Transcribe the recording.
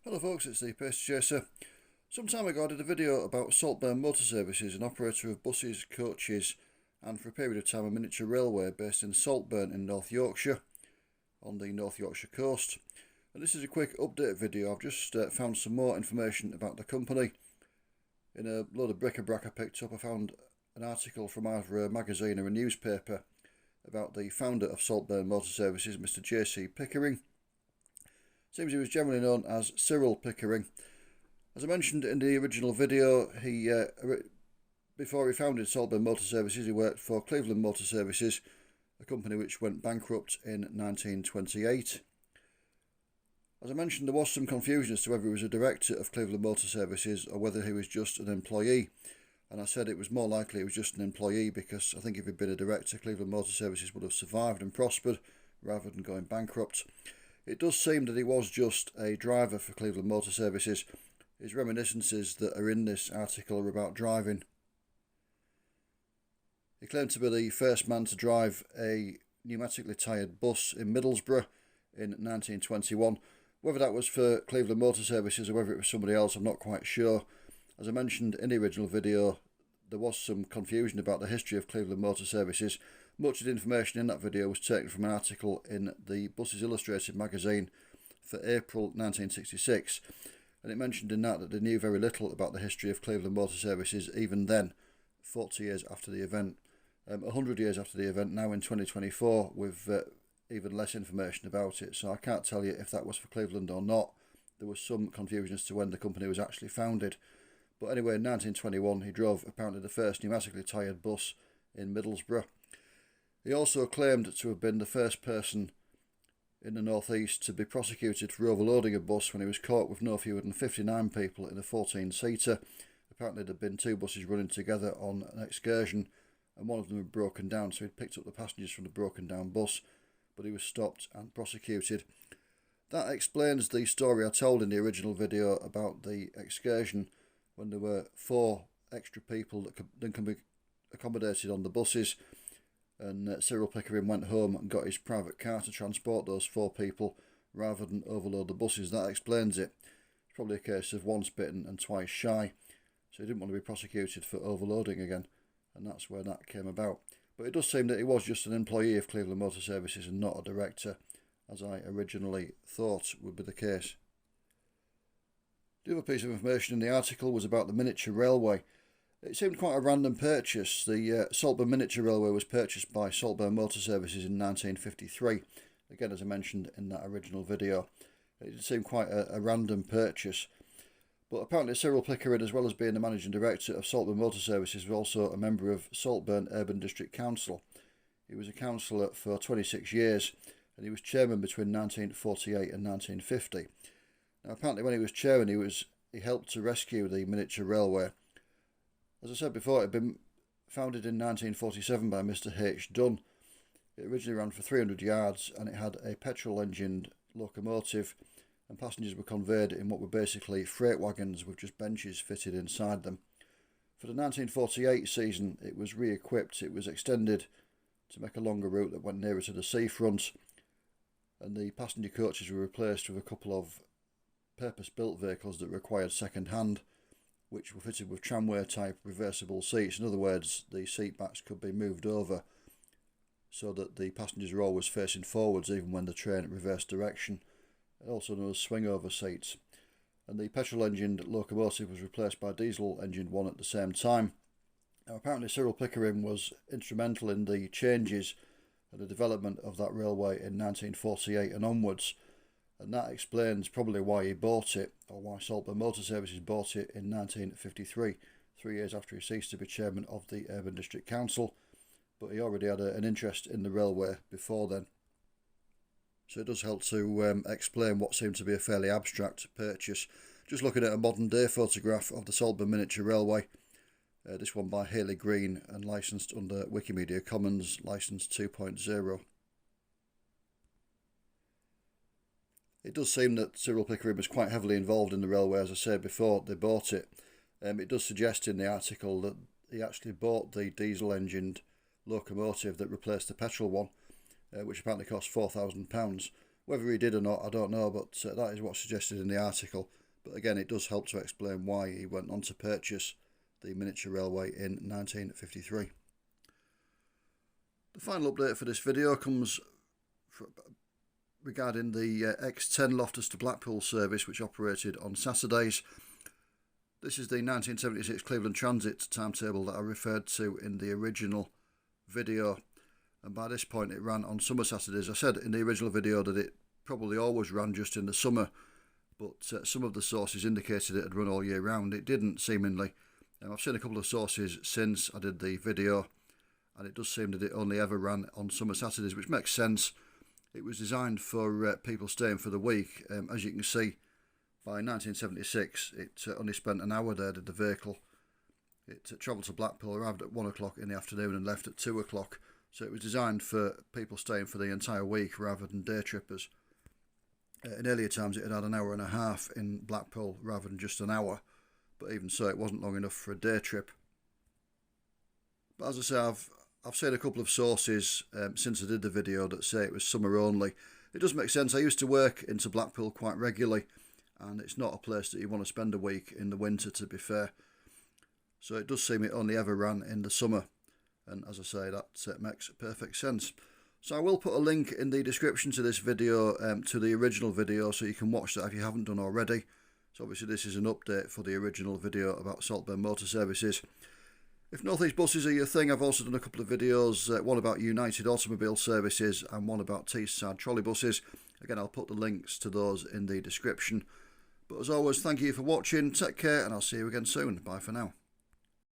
Hello folks, it's the Pace Chaser. Some time ago I did a video about Saltburn Motor Services, an operator of buses, coaches and for a period of time a miniature railway based in Saltburn in North Yorkshire on the North Yorkshire coast. And this is a quick update video. I've just found some more information about the company. In a load of bric-a-brac I picked up, I found an article from either a magazine or a newspaper about the founder of Saltburn Motor Services, Mr. J.C. Pickering. Seems he was generally known as Cyril Pickering. As I mentioned in the original video, before he founded Saltburn Motor Services, he worked for Cleveland Motor Services, a company which went bankrupt in 1928. As I mentioned, there was some confusion as to whether he was a director of Cleveland Motor Services or whether he was just an employee. And I said it was more likely he was just an employee because I think if he'd been a director, Cleveland Motor Services would have survived and prospered rather than going bankrupt. It does seem that he was just a driver for Cleveland Motor Services. His reminiscences that are in this article are about driving. He claimed to be the first man to drive a pneumatically tired bus in Middlesbrough in 1921. Whether that was for Cleveland Motor Services or whether it was somebody else, I'm not quite sure. As I mentioned in the original video, there was some confusion about the history of Cleveland Motor Services. Much of the information in that video was taken from an article in the Buses Illustrated magazine for April 1966, and it mentioned in that they knew very little about the history of Cleveland Motor Services even then, 40 years after the event. 100 years after the event, now in 2024, with even less information about it, so I can't tell you if that was for Cleveland or not. There was some confusion as to when the company was actually founded. But anyway, in 1921 he drove apparently the first pneumatically tired bus in Middlesbrough. He also claimed to have been the first person in the northeast to be prosecuted for overloading a bus when he was caught with no fewer than 59 people in a 14-seater. Apparently there'd been two buses running together on an excursion and one of them had broken down, so he'd picked up the passengers from the broken down bus, but he was stopped and prosecuted. That explains the story I told in the original video about the excursion when there were 4 extra people that can be accommodated on the buses. And Cyril Pickering went home and got his private car to transport those 4 people rather than overload the buses. That explains it. It's probably a case of once bitten and twice shy. So he didn't want to be prosecuted for overloading again, and that's where that came about. But it does seem that he was just an employee of Cleveland Motor Services and not a director, as I originally thought would be the case. The other piece of information in the article was about the miniature railway. It seemed quite a random purchase. The Saltburn Miniature Railway was purchased by Saltburn Motor Services in 1953. Again, as I mentioned in that original video, it did seem quite a random purchase. But apparently Cyril Pickering, as well as being the managing director of Saltburn Motor Services, was also a member of Saltburn Urban District Council. He was a councillor for 26 years and he was chairman between 1948 and 1950. Now apparently when he was chairman he helped to rescue the miniature railway. As I said before, it had been founded in 1947 by Mr. H. Dunn. It originally ran for 300 yards and it had a petrol-engined locomotive, and passengers were conveyed in what were basically freight wagons with just benches fitted inside them. For the 1948 season it was re-equipped. It was extended to make a longer route that went nearer to the seafront, and the passenger coaches were replaced with a couple of purpose-built vehicles that required second-hand, which were fitted with tramway type reversible seats. In other words, the seat backs could be moved over so that the passengers are always facing forwards even when the train reversed direction, and also known as swing over seats. And the petrol engined locomotive was replaced by a diesel engined one at the same time. Now apparently Cyril Pickering was instrumental in the changes and the development of that railway in 1948 and onwards, and that explains probably why he bought it, or why Saltburn Motor Services bought it in 1953, 3 years after he ceased to be chairman of the Urban District Council, but he already had an interest in the railway before then. So it does help to explain what seemed to be a fairly abstract purchase. Just looking at a modern day photograph of the Saltburn Miniature Railway, this one by Haley Green and licensed under Wikimedia Commons license 2.0. It does seem that Cyril Pickering was quite heavily involved in the railway, as I said before they bought it. It does suggest in the article that he actually bought the diesel-engined locomotive that replaced the petrol one, which apparently cost £4,000, Whether he did or not, I don't know, but that is what's suggested in the article. But again, it does help to explain why he went on to purchase the miniature railway in 1953. The final update for this video comes regarding the X10 Loftus to Blackpool service, which operated on Saturdays. This is the 1976 Cleveland Transit timetable that I referred to in the original video, and by this point it ran on summer Saturdays. I said in the original video that it probably always ran just in the summer, but some of the sources indicated it had run all year round. It didn't, seemingly. I've seen a couple of sources since I did the video, and it does seem that it only ever ran on summer Saturdays, which makes sense. It was designed for people staying for the week. As you can see, by 1976, it only spent an hour there, did the vehicle. It travelled to Blackpool, arrived at 1 o'clock in the afternoon and left at 2 o'clock. So it was designed for people staying for the entire week rather than day trippers. In earlier times, it had an hour and a half in Blackpool rather than just an hour. But even so, it wasn't long enough for a day trip. But as I say, I've seen a couple of sources since I did the video that say it was summer only. It does make sense. I used to work into Blackpool quite regularly, and it's not a place that you want to spend a week in the winter, to be fair. So it does seem it only ever ran in the summer, and as I say, that makes perfect sense. So I will put a link in the description to this video to the original video, so you can watch that if you haven't done already. So obviously this is an update for the original video about Saltburn Motor Services. If North East buses are your thing, I've also done a couple of videos, one about United Automobile Services and one about Teesside trolley buses. Again, I'll put the links to those in the description. But as always, thank you for watching, take care, and I'll see you again soon. Bye for now.